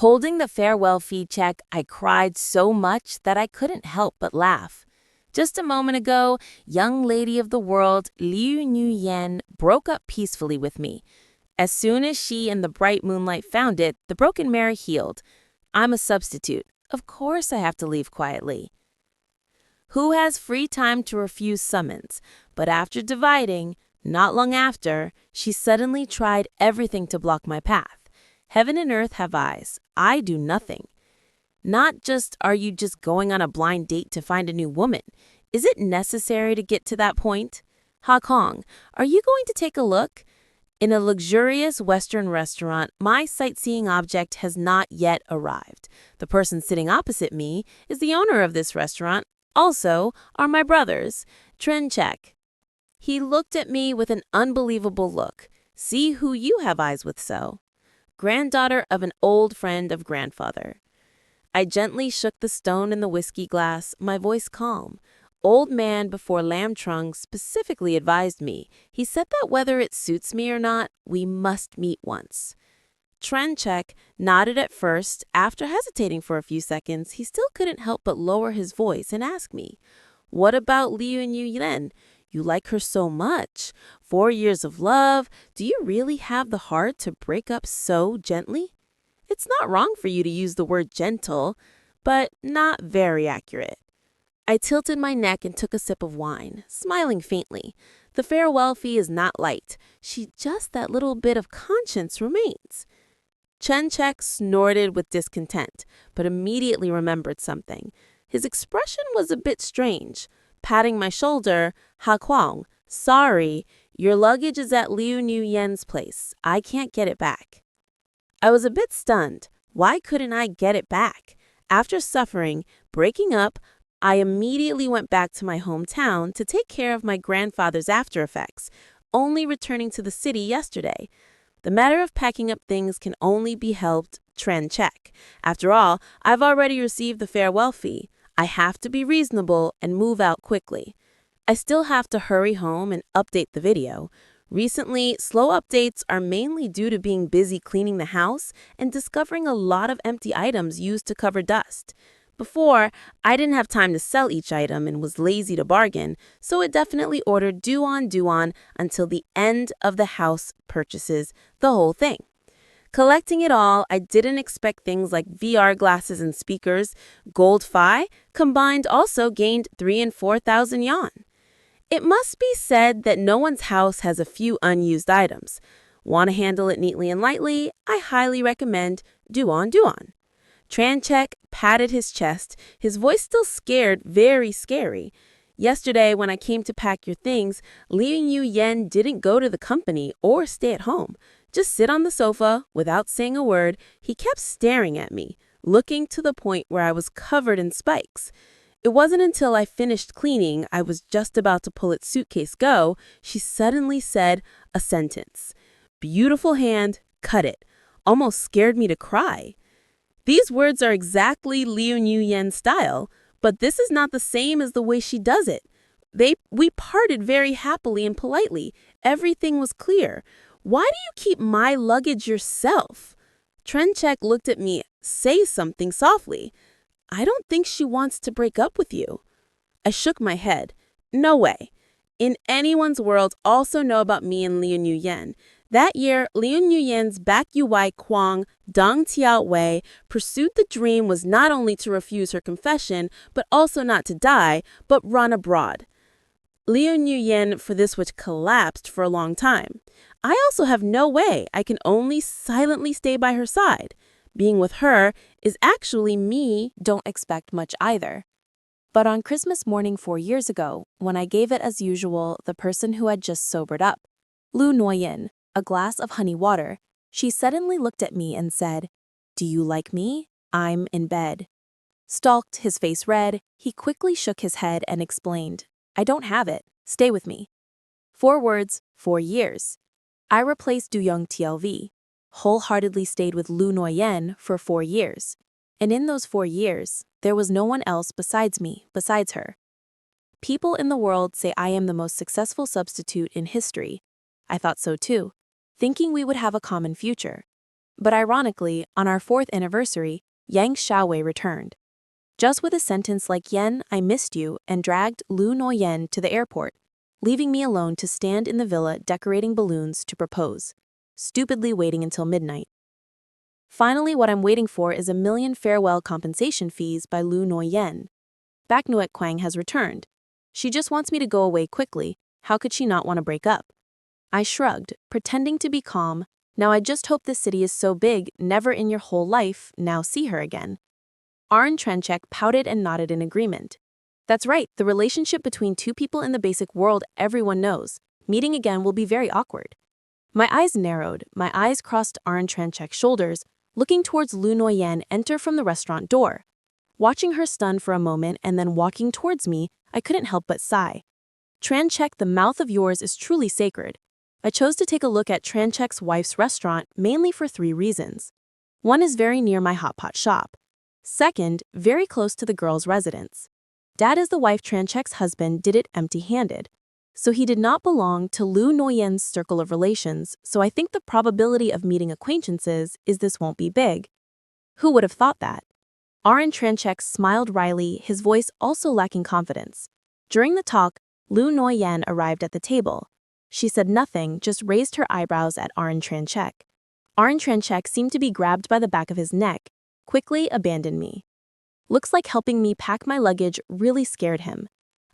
Holding the farewell fee check, I cried so much that I couldn't help but laugh. Just a moment ago, young lady of the world Liu Yen broke up peacefully with me. As soon as she and the bright moonlight found it, the broken mirror healed. I'm a substitute. Of course I have to leave quietly. Who has free time to refuse summons? But after dividing, not long after, she suddenly tried everything to block my path. Heaven and earth have eyes. I do nothing. Not just are you just going on a blind date to find a new woman. Is it necessary to get to that point? Ha Kong, are you going to take a look? In a luxurious Western restaurant, my sightseeing object has not yet arrived. The person sitting opposite me is the owner of this restaurant. Also are my brothers. Trenchek. He looked at me with an unbelievable look. See who you have eyes with so. Granddaughter of an old friend of grandfather. I gently shook the stone in the whiskey glass, my voice calm. Old man before lamb trunk specifically advised me. He said that whether it suits me or not, we must meet once. Trenchek nodded at first. After hesitating for a few seconds, he still couldn't help but lower his voice and ask me, "What about Liu Yen? You like her so much. 4 years of love. Do you really have the heart to break up so gently?" It's not wrong for you to use the word gentle, but not very accurate. I tilted my neck and took a sip of wine, smiling faintly. The farewell fee is not light. Just that little bit of conscience remains. Chenchek snorted with discontent, but immediately remembered something. His expression was a bit strange. Patting my shoulder, Ha Kwang, sorry, your luggage is at Liu Yen's place. I can't get it back. I was a bit stunned. Why couldn't I get it back? After suffering, breaking up, I immediately went back to my hometown to take care of my grandfather's after effects, only returning to the city yesterday. The matter of packing up things can only be helped Trenchek. After all, I've already received the farewell fee. I have to be reasonable and move out quickly. I still have to hurry home and update the video. Recently, slow updates are mainly due to being busy cleaning the house and discovering a lot of empty items used to cover dust. Before, I didn't have time to sell each item and was lazy to bargain, so it definitely ordered do on until the end of the house purchases, the whole thing. Collecting it all, I didn't expect things like VR glasses and speakers. Gold Fi combined also gained 3,000 and 4,000 yuan. It must be said that no one's house has a few unused items. Want to handle it neatly and lightly? I highly recommend do on. Tranchek patted his chest, his voice still scared, very scary. Yesterday, when I came to pack your things, Liu Yen didn't go to the company or stay at home. Just sit on the sofa without saying a word. He kept staring at me, looking to the point where I was covered in spikes. It wasn't until I finished cleaning, I was just about to pull its suitcase go, she suddenly said a sentence. Beautiful hand, cut it. Almost scared me to cry. These words are exactly Liu Yen's style, but this is not the same as the way she does it. We parted very happily and politely. Everything was clear. Why do you keep my luggage yourself? Trenchek looked at me. Say something softly. I don't think she wants to break up with you. I shook my head. No way. In anyone's world also know about me and Liu Yen. That year, Liu Yen's Bak Yuwai Kwang Dong Tiao Wei pursued the dream was not only to refuse her confession, but also not to die, but run abroad. Liu Yen for this which collapsed for a long time. I also have no way. I can only silently stay by her side. Being with her is actually me. Don't expect much either. But on Christmas morning 4 years ago, when I gave it as usual, the person who had just sobered up, Lu Nuoyin, a glass of honey water, she suddenly looked at me and said, "Do you like me? I'm in bed." Stalked, his face red, he quickly shook his head and explained, "I don't have it. Stay with me." 4 words, 4 years. I replaced Duyong TLV, wholeheartedly stayed with Lu Nuoyin for 4 years. And in those 4 years, there was no one else besides me, besides her. People in the world say I am the most successful substitute in history. I thought so too, thinking we would have a common future. But ironically, on our 4th anniversary, Yang Xiaowei returned. Just with a sentence like "Yen, I missed you," and dragged Lu Noyen to the airport, leaving me alone to stand in the villa decorating balloons to propose, stupidly waiting until midnight. Finally, what I'm waiting for is a million farewell compensation fees by Lu Noyen. Baek Nuet Kwang has returned. She just wants me to go away quickly. How could she not want to break up? I shrugged, pretending to be calm. Now I just hope this city is so big, never in your whole life, now see her again. Arn Trenchek pouted and nodded in agreement. That's right, the relationship between two people in the basic world everyone knows. Meeting again will be very awkward. My eyes narrowed, my eyes crossed Arn Trenchek's shoulders, looking towards Lu Noyen enter from the restaurant door. Watching her stun for a moment and then walking towards me, I couldn't help but sigh. Tranchek, the mouth of yours is truly sacred. I chose to take a look at Tranchek's wife's restaurant mainly for 3 reasons. One is very near my hot pot shop. Second, very close to the girl's residence. Dad is the wife Tranchek's husband did it empty-handed. So he did not belong to Lu Noyen's circle of relations, so I think the probability of meeting acquaintances is this won't be big. Who would have thought that? Arn Tranchek smiled wryly, his voice also lacking confidence. During the talk, Lu Noyen arrived at the table. She said nothing, just raised her eyebrows at Arn Tranchek. Arn Tranchek seemed to be grabbed by the back of his neck, quickly abandoned me. Looks like helping me pack my luggage really scared him.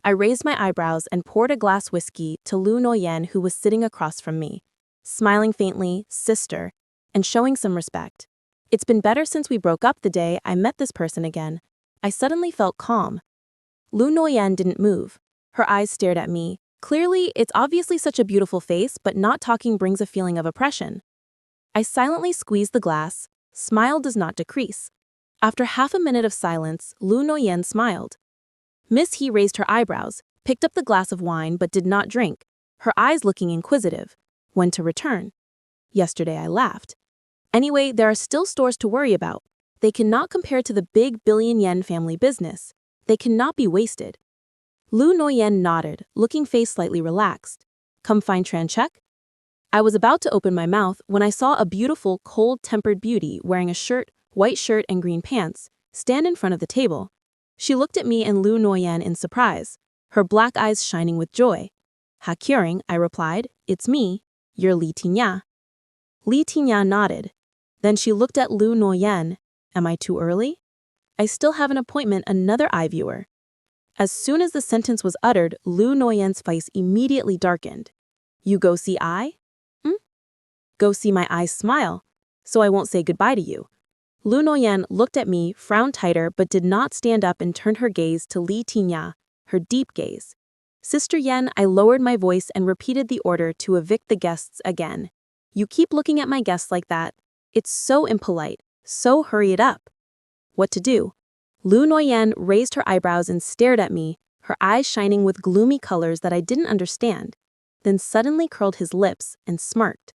I raised my eyebrows and poured a glass whiskey to Lu Noyen, who was sitting across from me, smiling faintly, sister, and showing some respect. It's been better since we broke up the day I met this person again. I suddenly felt calm. Lu Noyen didn't move. Her eyes stared at me. Clearly, it's obviously such a beautiful face, but not talking brings a feeling of oppression. I silently squeezed the glass. Smile does not decrease. After half a minute of silence, Lu Noyen smiled. Miss He raised her eyebrows, picked up the glass of wine but did not drink, her eyes looking inquisitive. When to return? Yesterday I laughed. Anyway, there are still stores to worry about. They cannot compare to the big billion-yen family business. They cannot be wasted. Lu Noyen nodded, looking face slightly relaxed. Come find Tranchek? I was about to open my mouth when I saw a beautiful, cold-tempered beauty wearing a shirt, white shirt and green pants, stand in front of the table. She looked at me and Lu Noyen in surprise, her black eyes shining with joy. Ha Curing, I replied, it's me, you're Li Tingya. Li Tingya nodded. Then she looked at Lu Noyen. Am I too early? I still have an appointment, another eye viewer. As soon as the sentence was uttered, Lu Noyen's face immediately darkened. You go see I? Go see my eyes smile, so I won't say goodbye to you. Lu Noyen looked at me, frowned tighter, but did not stand up and turned her gaze to Li Tingya, her deep gaze. Sister Yen, I lowered my voice and repeated the order to evict the guests again. You keep looking at my guests like that. It's so impolite, so hurry it up. What to do? Lu Noyen raised her eyebrows and stared at me, her eyes shining with gloomy colors that I didn't understand, then suddenly curled his lips and smirked.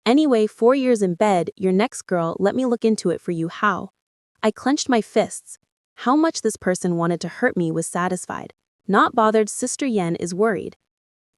Anyway, 4 years in bed, your next girl, let me look into it for you how. I clenched my fists. How much this person wanted to hurt me was satisfied. Not bothered, Sister Yen is worried.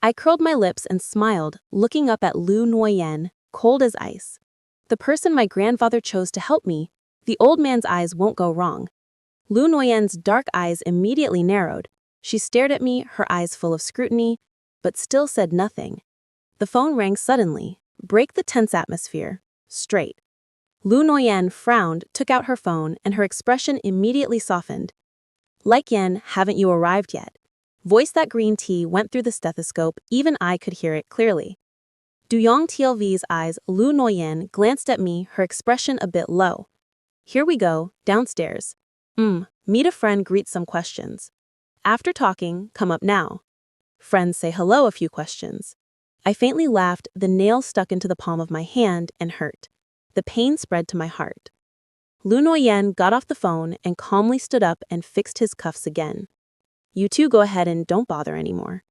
I curled my lips and smiled, looking up at Lu Noyen, cold as ice. The person my grandfather chose to help me, the old man's eyes won't go wrong. Lu Noyen's dark eyes immediately narrowed. She stared at me, her eyes full of scrutiny, but still said nothing. The phone rang suddenly. Break the tense atmosphere. Straight. Lu Noyen frowned, took out her phone, and her expression immediately softened. Like Yen, haven't you arrived yet? Voice that green tea went through the stethoscope, even I could hear it clearly. Duyong TLV's eyes, Lu Noyen glanced at me, her expression a bit low. Here we go, downstairs. Meet a friend, greet some questions. After talking, come up now. Friends say hello, a few questions. I faintly laughed, the nail stuck into the palm of my hand and hurt. The pain spread to my heart. Lu Noyen got off the phone and calmly stood up and fixed his cuffs again. You two go ahead and don't bother anymore.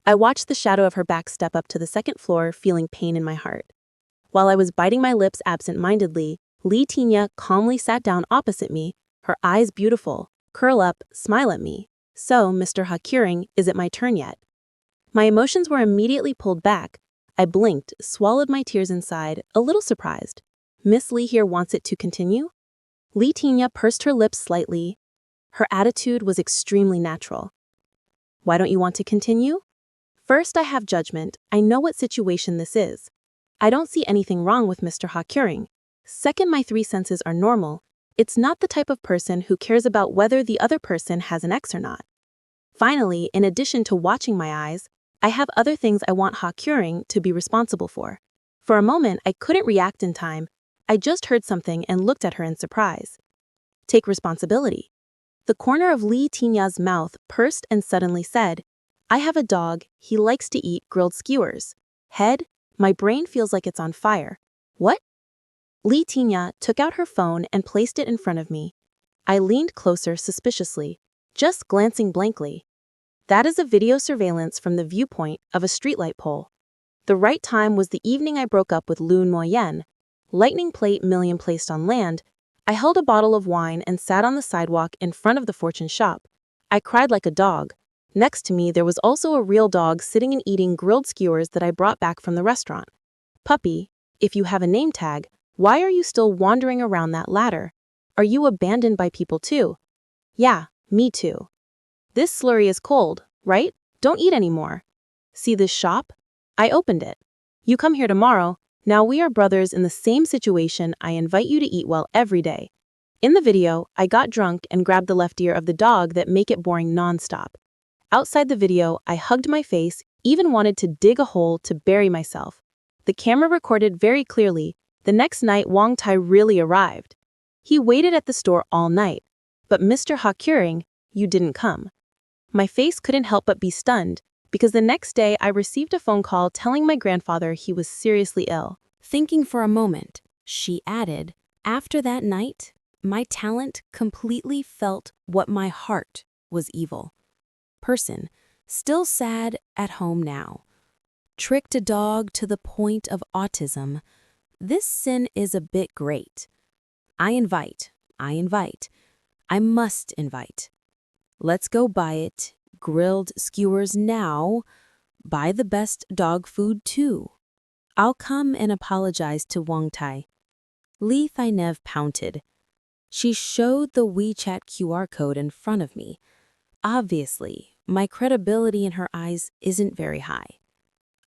I watched the shadow of her back step up to the 2nd floor, feeling pain in my heart. While I was biting my lips absent-mindedly, Li Tingya calmly sat down opposite me, her eyes beautiful, curl up, smile at me. So, Mr. Ha Curing, is it my turn yet? My emotions were immediately pulled back. I blinked, swallowed my tears inside, a little surprised. Miss Lee here wants it to continue? Lee Tina pursed her lips slightly. Her attitude was extremely natural. Why don't you want to continue? First, I have judgment. I know what situation this is. I don't see anything wrong with Mr. Ha curing. Second, my three senses are normal. It's not the type of person who cares about whether the other person has an ex or not. Finally, in addition to watching my eyes, I have other things I want Ha curing to be responsible for. For a moment, I couldn't react in time. I just heard something and looked at her in surprise. Take responsibility. The corner of Lee Tina's mouth pursed and suddenly said, I have a dog, he likes to eat grilled skewers. Head, my brain feels like it's on fire. What? Lee Tina took out her phone and placed it in front of me. I leaned closer suspiciously, just glancing blankly. That is a video surveillance from the viewpoint of a streetlight pole. The right time was the evening I broke up with Lu Nguyen. Lightning plate million placed on land. I held a bottle of wine and sat on the sidewalk in front of the fortune shop. I cried like a dog. Next to me there was also a real dog sitting and eating grilled skewers that I brought back from the restaurant. Puppy, if you have a name tag, why are you still wandering around that ladder? Are you abandoned by people too? Yeah, me too. This slurry is cold, right? Don't eat anymore. See this shop? I opened it. You come here tomorrow. Now we are brothers in the same situation. I invite you to eat well every day. In the video, I got drunk and grabbed the left ear of the dog that make it boring non-stop. Outside the video, I hugged my face, even wanted to dig a hole to bury myself. The camera recorded very clearly. The next night, Wang Tai really arrived. He waited at the store all night. But Mr. Ha curing, you didn't come. My face couldn't help but be stunned, because the next day I received a phone call telling my grandfather he was seriously ill. Thinking for a moment, she added, after that night, my talent completely felt what my heart was evil. Person, still sad at home now. Tricked a dog to the point of autism. This sin is a bit great. I invite. I must invite. Let's go buy it. Grilled skewers now. Buy the best dog food too. I'll come and apologize to Wang Tai. Lee Thainev pouted. She showed the WeChat QR code in front of me. Obviously, my credibility in her eyes isn't very high.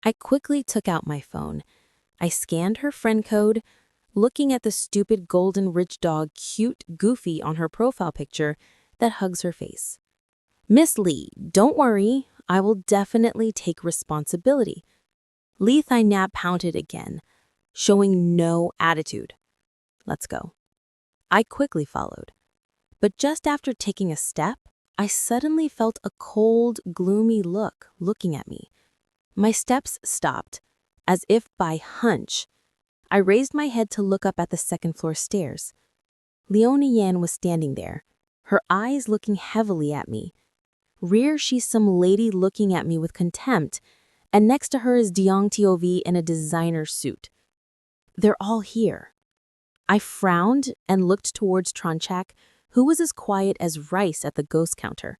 I quickly took out my phone. I scanned her friend code, looking at the stupid golden rich dog cute goofy on her profile picture that hugs her face. Miss Lee, don't worry, I will definitely take responsibility. Lee Thainev pouted again, showing no attitude. Let's go. I quickly followed. But just after taking a step, I suddenly felt a cold, gloomy look looking at me. My steps stopped, as if by hunch. I raised my head to look up at the second-floor stairs. Leonie Yan was standing there, her eyes looking heavily at me. Rear she's some lady looking at me with contempt, and next to her is Diong Tov in a designer suit. They're all here. I frowned and looked towards Tronchak, who was as quiet as rice at the ghost counter.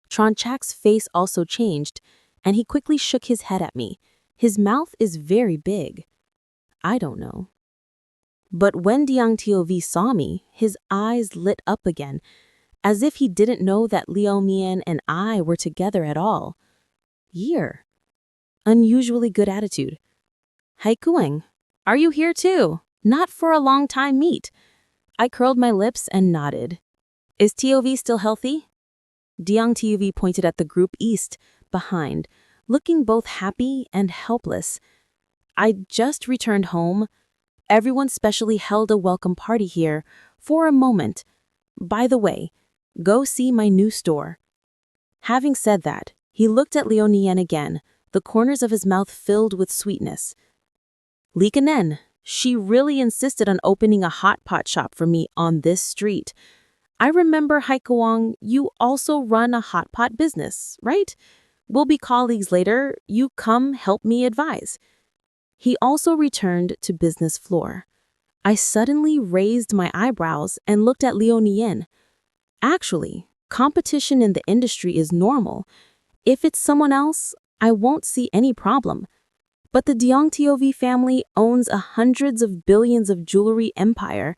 Tronchak's face also changed, and he quickly shook his head at me. His mouth is very big. I don't know. But when Diong Tov saw me, his eyes lit up again, as if he didn't know that Liu Mian and I were together at all. Year. Unusually good attitude. Hai Kuang, are you here too? Not for a long time meet. I curled my lips and nodded. Is Tov still healthy? Diong Tov pointed at the group east, behind, looking both happy and helpless. I just returned home. Everyone specially held a welcome party here for a moment. By the way, go see my new store. Having said that, he looked at Leonien again, the corners of his mouth filled with sweetness. Li Kanen, she really insisted on opening a hot pot shop for me on this street. I remember, Haikuang, you also run a hot pot business, right? We'll be colleagues later. You come help me advise. He also returned to business floor. I suddenly raised my eyebrows and looked at Leonien. Actually, competition in the industry is normal. If it's someone else, I won't see any problem. But the Deong Tov family owns a hundreds of billions of jewelry empire.